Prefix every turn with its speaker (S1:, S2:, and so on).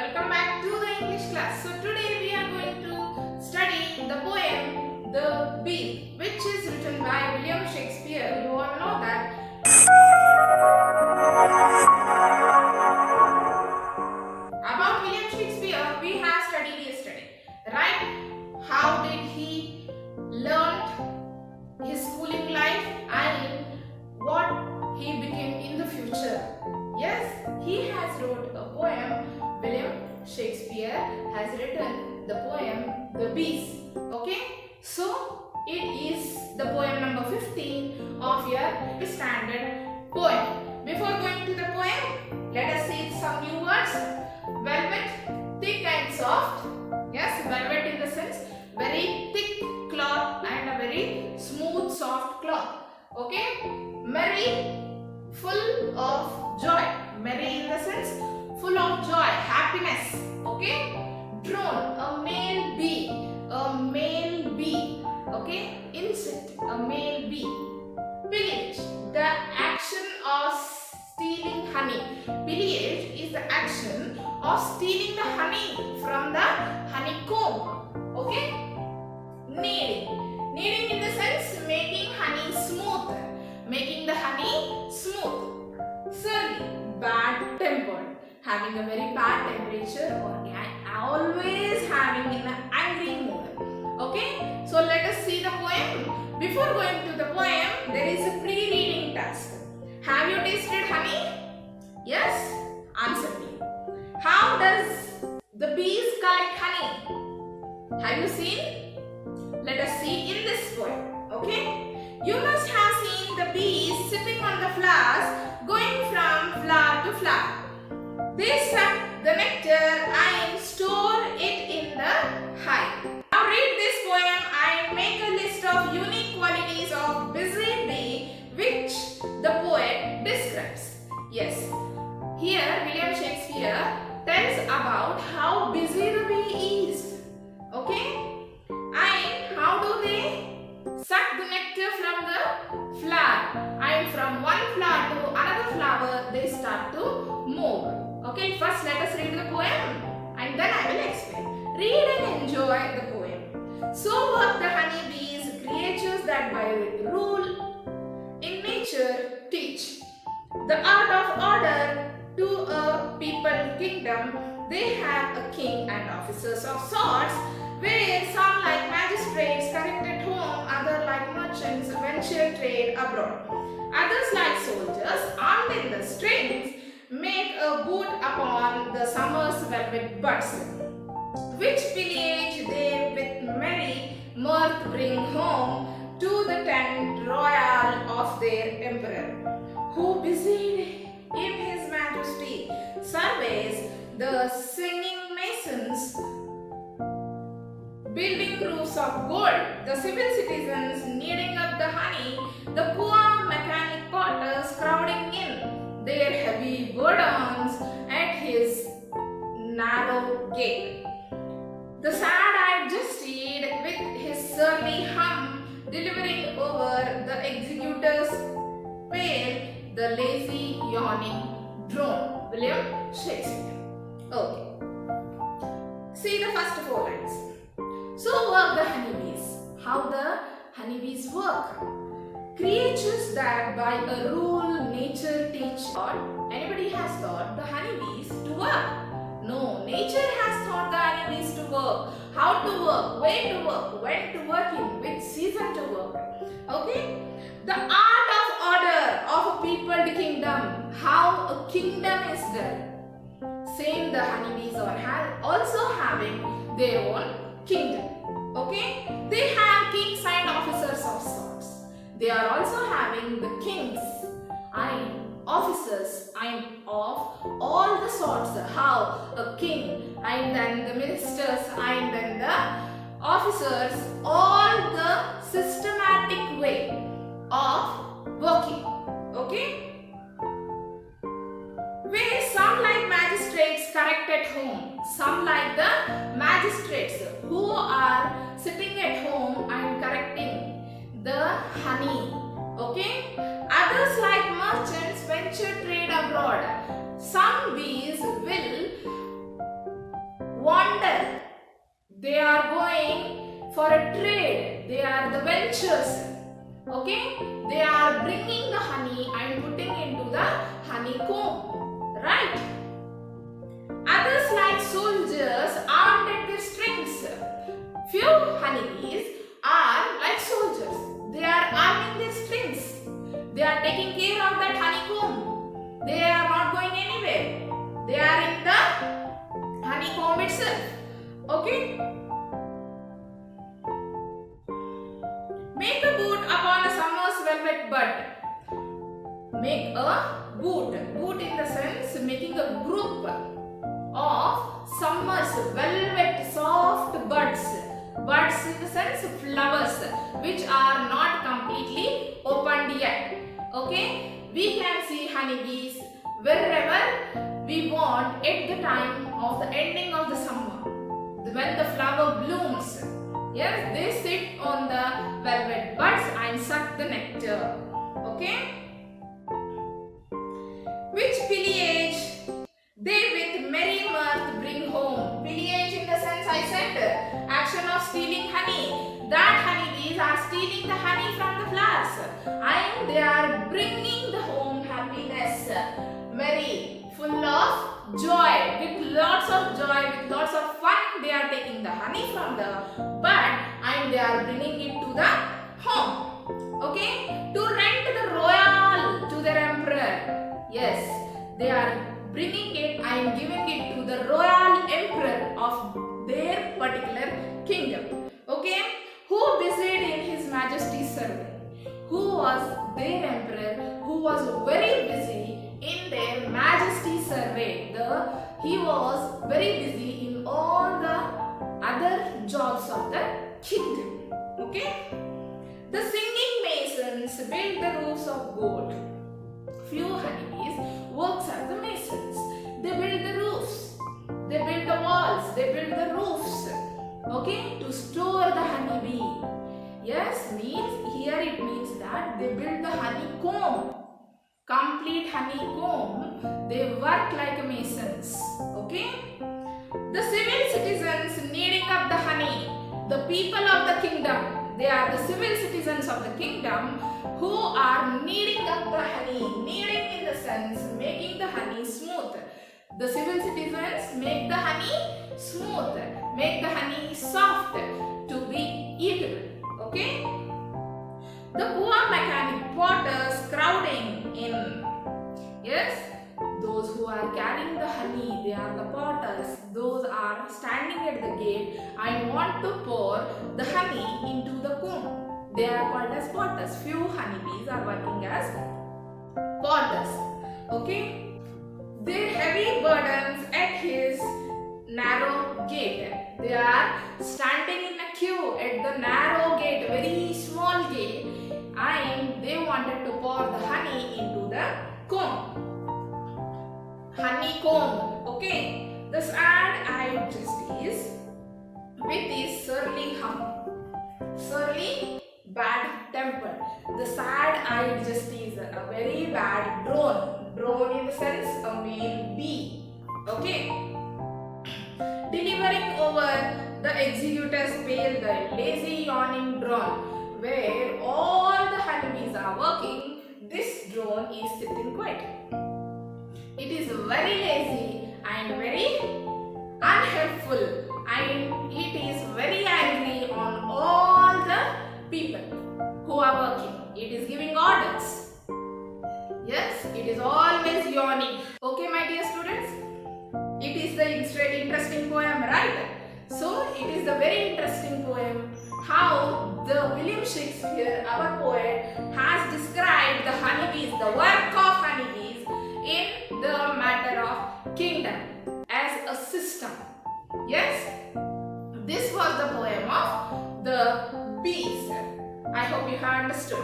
S1: Welcome back to the English class. So today we are going to study the poem The Bee, which is written by William Shakespeare. You all know that. About William Shakespeare we have studied yesterday, right? How did he learn his schooling life and what he became in the future. Yes, he has wrote a poem. William Shakespeare has written the poem The Bees. Okay, so it is the poem number 15 of your standard poem. Before going to the poem, let us see some new words. Velvet, thick and soft. Yes, velvet in the sense very thick cloth and a very smooth soft cloth. Okay, merry, full of joy. Merry in the sense full of joy, happiness. Okay, drone, a male bee. A male bee. Okay, insect, a male bee. Pillage, the action of stealing honey. Pillage is the action of stealing the honey from the honeycomb. Okay, kneading. Kneading in the sense making honey smooth. Making the honey smooth. Surly, bad tempered. Having a very bad temperature or always having in an angry mood. Okay, so let us see the poem. Before going to the poem, there is a pre-reading task. Have you tasted honey? Yes? Answer me. How does the bees collect honey? Have you seen? Let us see in this poem. Okay, you must have seen the bees sitting on the flowers, going from flower to flower. They suck the nectar and store it in the hive. Now read this poem and make a list of unique qualities of busy bee which the poet describes. Yes, here William Shakespeare tells about how busy the bee is. Okay, and how do they suck the nectar from the flower, and from one flower to another flower they start to move. Okay, first let us read the poem and then I will explain. Read and enjoy the poem. So work the honeybees, creatures that by rule in nature teach. The art of order to a people kingdom. They have a king and officers of sorts, where some like magistrates correct at home, other like merchants venture trade abroad. Others like soldiers armed in the strings make a boot upon the summer's velvet buds, which pillage they with merry mirth bring home to the tent royal of their emperor, who busied in his majesty surveys the singing masons, building roofs of gold, the civil citizens kneading up the honey, the poor mechanic potters crowding in their heavy burdens at his narrow gate. The sad-eyed jested with his surly hum, delivering over the executor's pale the lazy yawning drone. William Shakespeare. Okay. See the first four lines. So work the honeybees. How the honeybees work. Creatures that by a rule nature teach. Anybody has taught the honeybees to work? No, nature has taught the honeybees to work. How to work, where to work, when to work in, which season to work. Okay? The art of order of a peopled kingdom. How a kingdom is done. Same the honeybees are also having their own kingdom. Okay? They have kings and officers of sorts. They are also having the kings and officers and of all the sorts. How a king and then the ministers and then the officers, all the systematic way of working. Okay? Where some like magistrates correct at home, some like the magistrates who are sitting at home and correcting the honey. Okay, others like merchants venture trade abroad. Some bees will for a trade. They are the ventures. Okay, they are bringing the honey and putting into the honeycomb, right? Others like soldiers armed at their strings. Few honeybees are like soldiers. They are arming their strings. They are taking care of that honeycomb. They are not going anywhere. They are in the honeycomb itself. Okay? Make a boot upon a summer's velvet bud. Make a boot. Boot in the sense making a group of summer's velvet soft buds. Buds in the sense flowers which are not completely opened yet. Okay? We can see honeybees wherever we want at the time of the ending of the summer. When the flower blooms. Yes, they sit on the velvet buds and suck the nectar. Okay? Which pillage they with merry mirth bring home. Pillage in the sense I said, action of stealing honey. That honeybees are stealing the honey from the flowers and they are bringing the home happiness. Merry, full of joy, with lots of joy, with lots of fun. They are taking the honey from the bud and they are bringing it to the home. Okay? To rent the royal to their emperor. Yes, they are bringing it and giving it to the royal emperor of their particular kingdom. Okay? Who busied in his majesty's service? Who was their emperor who was very busy in their majesty's survey? He was very busy in all the other jobs of the kingdom. Okay? The singing masons built the roofs of gold. Few honeybees works as the masons. They build the roofs. They build the walls. They build the roofs. Okay? To store the honeybee. Yes, here it means that they build the honeycomb. Complete honeycomb. They work like masons. Okay? The civil citizens kneading up the honey. The people of the kingdom. They are the civil citizens of the kingdom who are kneading up the honey. Kneading in the sense making the honey smooth. The civil citizens make the honey smooth. Make the honey soft to be eatable. Okay? The poor mechanic potters crowding in. Yes, those who are carrying the honey, they are the potters. Those are standing at the gate and want to pour the honey into the comb. They are called as potters. Few honeybees are working as potters. Okay? Their heavy burdens at his narrow gate. They are standing in a queue at the narrow gate, very small gate, and they wanted to pour the honey into the comb. Honeycomb. Okay. The sad-eyed justice with his surly hum. Surly, bad temper. The sad-eyed justice, a very bad drone. Drone in the sense a male bee. Okay. Delivering over the executor's pale, the lazy yawning drone, where all the honeybees are working, this drone is sitting quiet. It is very lazy and very unhelpful, and it is very angry on all the people who are working. It is giving orders. Yes, it is always yawning. Okay, my dear students? It is the interesting poem, right? So, it is the very interesting poem how the William Shakespeare, our poet, has described the honeybees, the work of honeybees in the matter of kingdom as a system. Yes? This was the poem of the bees. I hope you have understood.